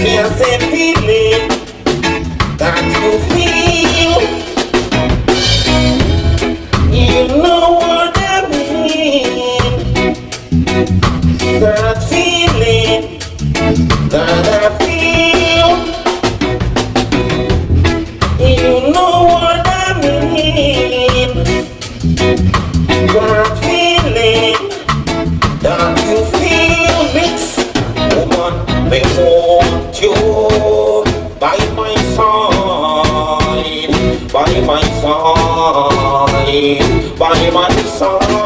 There's a feeling that you feel. You know what I mean. That feeling that I feel. You know what I mean. That feeling that you feel. Mix, woman, they want you by my side, by my side, by my side.